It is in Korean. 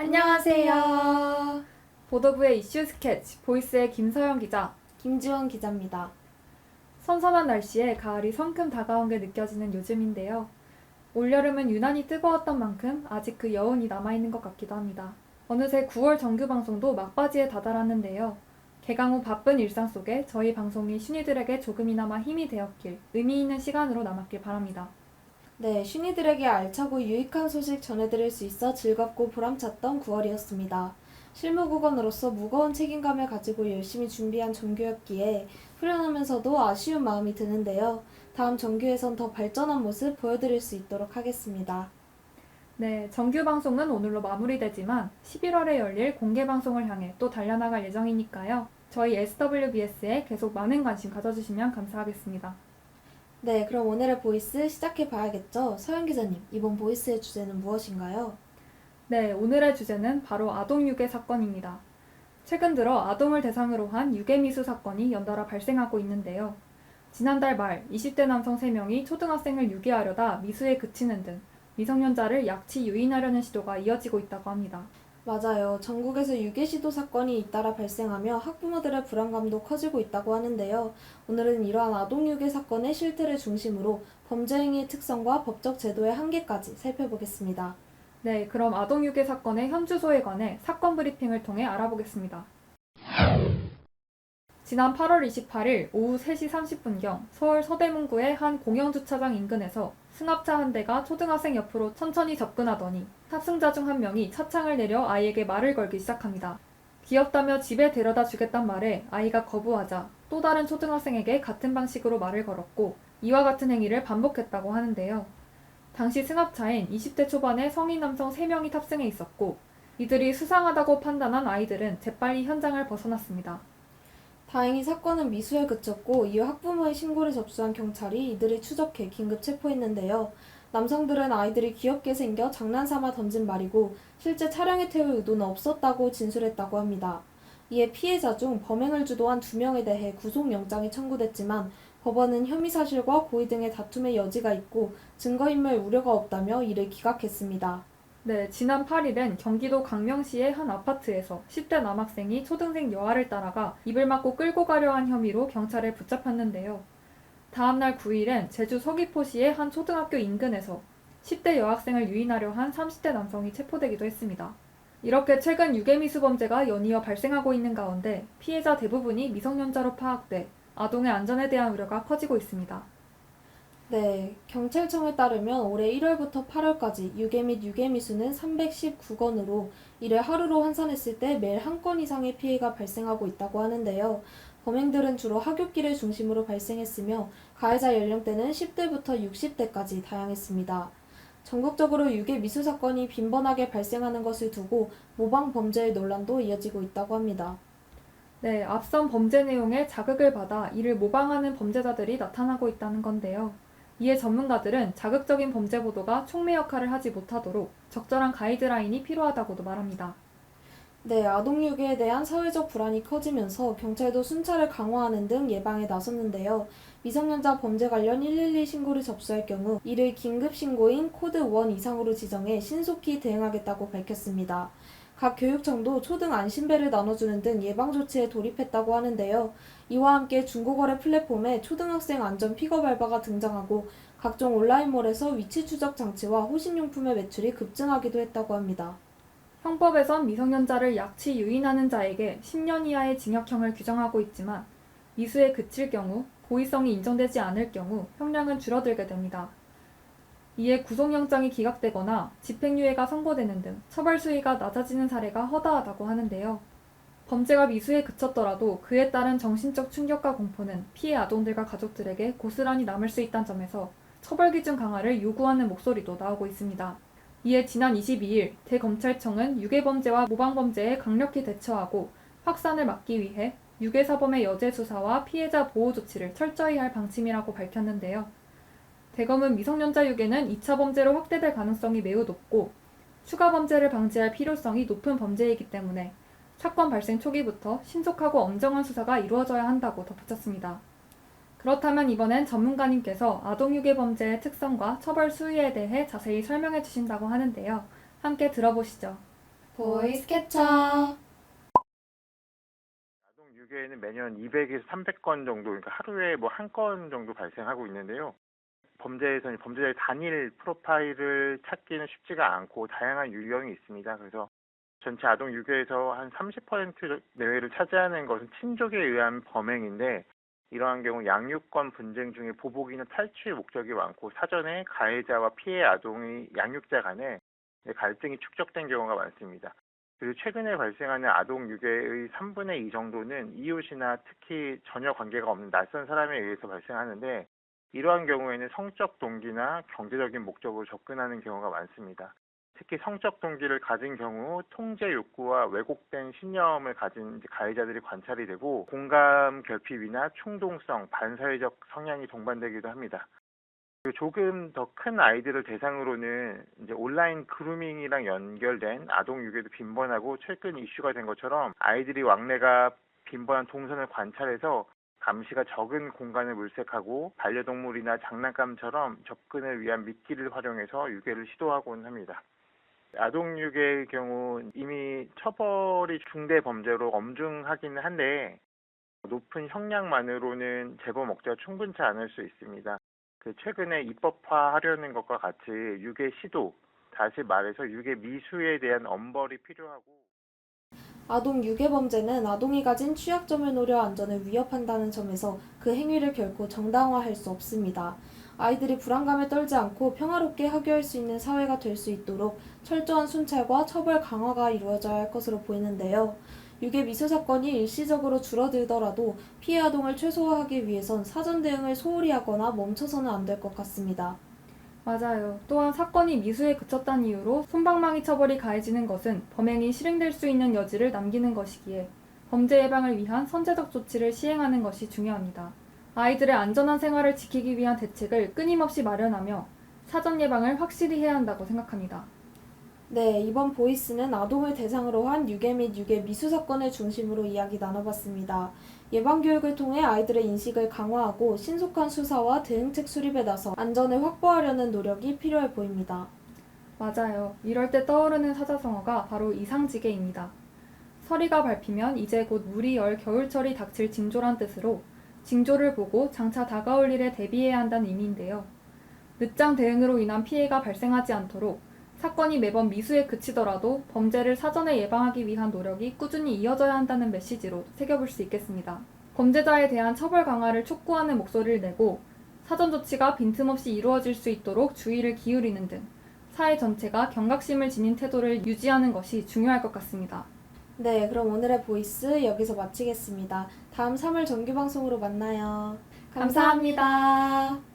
안녕하세요. 보도부의 이슈 스케치, 보이스의 김서영 기자. 김지원 기자입니다. 선선한 날씨에 가을이 성큼 다가온 게 느껴지는 요즘인데요. 올여름은 유난히 뜨거웠던 만큼 아직 그 여운이 남아있는 것 같기도 합니다. 어느새 9월 정규 방송도 막바지에 다다랐는데요. 개강 후 바쁜 일상 속에 저희 방송이 슈니들에게 조금이나마 힘이 되었길, 의미 있는 시간으로 남았길 바랍니다. 네, 슈니들에게 알차고 유익한 소식 전해드릴 수 있어 즐겁고 보람찼던 9월이었습니다. 실무국원으로서 무거운 책임감을 가지고 열심히 준비한 정규였기에 후련하면서도 아쉬운 마음이 드는데요. 다음 정규에선 더 발전한 모습 보여드릴 수 있도록 하겠습니다. 네, 정규 방송은 오늘로 마무리되지만 11월에 열릴 공개 방송을 향해 또 달려나갈 예정이니까요. 저희 SWBS에 계속 많은 관심 가져주시면 감사하겠습니다. 네, 그럼 오늘의 보이스 시작해 봐야겠죠? 서영 기자님, 이번 보이스의 주제는 무엇인가요? 네, 오늘의 주제는 바로 아동유괴 사건입니다. 최근 들어 아동을 대상으로 한 유괴미수 사건이 연달아 발생하고 있는데요. 지난달 말 20대 남성 3명이 초등학생을 유괴하려다 미수에 그치는 등 미성년자를 약치 유인하려는 시도가 이어지고 있다고 합니다. 맞아요. 전국에서 유괴 시도 사건이 잇따라 발생하며 학부모들의 불안감도 커지고 있다고 하는데요. 오늘은 이러한 아동 유괴 사건의 실태를 중심으로 범죄 행위의 특성과 법적 제도의 한계까지 살펴보겠습니다. 네, 그럼 아동유괴 사건의 현 주소에 관해 사건 브리핑을 통해 알아보겠습니다. 지난 8월 28일 오후 3시 30분경 서울 서대문구의 한 공영주차장 인근에서 승합차 한 대가 초등학생 옆으로 천천히 접근하더니 탑승자 중 한 명이 차창을 내려 아이에게 말을 걸기 시작합니다. 귀엽다며 집에 데려다 주겠단 말에 아이가 거부하자 또 다른 초등학생에게 같은 방식으로 말을 걸었고 이와 같은 행위를 반복했다고 하는데요. 당시 승합차엔 20대 초반의 성인 남성 3명이 탑승해 있었고 이들이 수상하다고 판단한 아이들은 재빨리 현장을 벗어났습니다. 다행히 사건은 미수에 그쳤고 이후 학부모의 신고를 접수한 경찰이 이들을 추적해 긴급 체포했는데요. 남성들은 아이들이 귀엽게 생겨 장난삼아 던진 말이고 실제 차량에 태울 의도는 없었다고 진술했다고 합니다. 이에 피해자 중 범행을 주도한 2명에 대해 구속영장이 청구됐지만 법원은 혐의 사실과 고의 등의 다툼의 여지가 있고 증거인멸 우려가 없다며 이를 기각했습니다. 네, 지난 8일엔 경기도 강명시의 한 아파트에서 10대 남학생이 초등생 여아를 따라가 입을 막고 끌고 가려 한 혐의로 경찰에 붙잡혔는데요. 다음날 9일엔 제주 서귀포시의 한 초등학교 인근에서 10대 여학생을 유인하려 한 30대 남성이 체포되기도 했습니다. 이렇게 최근 유괴미수 범죄가 연이어 발생하고 있는 가운데 피해자 대부분이 미성년자로 파악돼 아동의 안전에 대한 우려가 커지고 있습니다. 네, 경찰청에 따르면 올해 1월부터 8월까지 유괴 및 유괴미수는 319건으로 이를 하루로 환산했을 때 매일 한 건 이상의 피해가 발생하고 있다고 하는데요. 범행들은 주로 하굣길을 중심으로 발생했으며 가해자 연령대는 10대부터 60대까지 다양했습니다. 전국적으로 유괴 미수 사건이 빈번하게 발생하는 것을 두고 모방 범죄의 논란도 이어지고 있다고 합니다. 네, 앞선 범죄 내용에 자극을 받아 이를 모방하는 범죄자들이 나타나고 있다는 건데요. 이에 전문가들은 자극적인 범죄 보도가 촉매 역할을 하지 못하도록 적절한 가이드라인이 필요하다고도 말합니다. 네, 아동유괴에 대한 사회적 불안이 커지면서 경찰도 순찰을 강화하는 등 예방에 나섰는데요. 미성년자 범죄 관련 112 신고를 접수할 경우 이를 긴급신고인 코드 1 이상으로 지정해 신속히 대응하겠다고 밝혔습니다. 각 교육청도 초등 안심배를 나눠주는 등 예방조치에 돌입했다고 하는데요. 이와 함께 중고거래 플랫폼에 초등학생 안전 픽업 알바가 등장하고 각종 온라인몰에서 위치 추적 장치와 호신용품의 매출이 급증하기도 했다고 합니다. 형법에선 미성년자를 약치 유인하는 자에게 10년 이하의 징역형을 규정하고 있지만 미수에 그칠 경우 고의성이 인정되지 않을 경우 형량은 줄어들게 됩니다. 이에 구속영장이 기각되거나 집행유예가 선고되는 등 처벌 수위가 낮아지는 사례가 허다하다고 하는데요. 범죄가 미수에 그쳤더라도 그에 따른 정신적 충격과 공포는 피해 아동들과 가족들에게 고스란히 남을 수 있다는 점에서 처벌 기준 강화를 요구하는 목소리도 나오고 있습니다. 이에 지난 22일 대검찰청은 유괴범죄와 모방범죄에 강력히 대처하고 확산을 막기 위해 유괴사범의 여죄 수사와 피해자 보호 조치를 철저히 할 방침이라고 밝혔는데요. 대검은 미성년자 유괴는 2차 범죄로 확대될 가능성이 매우 높고 추가 범죄를 방지할 필요성이 높은 범죄이기 때문에 사건 발생 초기부터 신속하고 엄정한 수사가 이루어져야 한다고 덧붙였습니다. 그렇다면 이번엔 전문가님께서 아동유괴 범죄의 특성과 처벌 수위에 대해 자세히 설명해 주신다고 하는데요. 함께 들어보시죠. 보이스 캐쳐. 아동 유괴는 매년 200에서 300건 정도, 그러니까 하루에 뭐 한 건 정도 발생하고 있는데요. 범죄에서는 범죄자의 단일 프로파일을 찾기는 쉽지가 않고 다양한 유형이 있습니다. 그래서 전체 아동 유괴에서 한 30% 내외를 차지하는 것은 친족에 의한 범행인데, 이러한 경우 양육권 분쟁 중에 보복이나 탈취의 목적이 많고 사전에 가해자와 피해 아동의 양육자 간에 갈등이 축적된 경우가 많습니다. 그리고 최근에 발생하는 아동 유괴의 3분의 2 정도는 이웃이나 특히 전혀 관계가 없는 낯선 사람에 의해서 발생하는데, 이러한 경우에는 성적 동기나 경제적인 목적으로 접근하는 경우가 많습니다. 특히 성적 동기를 가진 경우 통제 욕구와 왜곡된 신념을 가진 가해자들이 관찰이 되고, 공감 결핍이나 충동성, 반사회적 성향이 동반되기도 합니다. 그리고 조금 더 큰 아이들을 대상으로는 온라인 그루밍이랑 연결된 아동 유괴도 빈번하고, 최근 이슈가 된 것처럼 아이들이 왕래가 빈번한 동선을 관찰해서 감시가 적은 공간을 물색하고 반려동물이나 장난감처럼 접근을 위한 미끼를 활용해서 유괴를 시도하곤 합니다. 아동 유괴의 경우 이미 처벌이 중대 범죄로 엄중하기는 한데, 높은 형량만으로는 재범 억제가 충분치 않을 수 있습니다. 최근에 입법화하려는 것과 같이 유괴 시도, 다시 말해서 유괴 미수에 대한 엄벌이 필요하고, 아동 유괴 범죄는 아동이 가진 취약점을 노려 안전을 위협한다는 점에서 그 행위를 결코 정당화할 수 없습니다. 아이들이 불안감에 떨지 않고 평화롭게 학교할 수 있는 사회가 될 수 있도록 철저한 순찰과 처벌 강화가 이루어져야 할 것으로 보이는데요. 유괴 미수 사건이 일시적으로 줄어들더라도 피해 아동을 최소화하기 위해선 사전 대응을 소홀히 하거나 멈춰서는 안 될 것 같습니다. 맞아요. 또한 사건이 미수에 그쳤다는 이유로 솜방망이 처벌이 가해지는 것은 범행이 실행될 수 있는 여지를 남기는 것이기에 범죄 예방을 위한 선제적 조치를 시행하는 것이 중요합니다. 아이들의 안전한 생활을 지키기 위한 대책을 끊임없이 마련하며 사전 예방을 확실히 해야 한다고 생각합니다. 네, 이번 보이스는 아동을 대상으로 한 유괴 및 유괴 미수 사건을 중심으로 이야기 나눠봤습니다. 예방교육을 통해 아이들의 인식을 강화하고 신속한 수사와 대응책 수립에 나서 안전을 확보하려는 노력이 필요해 보입니다. 맞아요. 이럴 때 떠오르는 사자성어가 바로 이상지게입니다. 서리가 밟히면 이제 곧 물이 열 겨울철이 닥칠 징조란 뜻으로 징조를 보고 장차 다가올 일에 대비해야 한다는 의미인데요. 늦장 대응으로 인한 피해가 발생하지 않도록 사건이 매번 미수에 그치더라도 범죄를 사전에 예방하기 위한 노력이 꾸준히 이어져야 한다는 메시지로 새겨볼 수 있겠습니다. 범죄자에 대한 처벌 강화를 촉구하는 목소리를 내고 사전 조치가 빈틈없이 이루어질 수 있도록 주의를 기울이는 등 사회 전체가 경각심을 지닌 태도를 유지하는 것이 중요할 것 같습니다. 네, 그럼 오늘의 보이스 여기서 마치겠습니다. 다음 3월 정규방송으로 만나요. 감사합니다.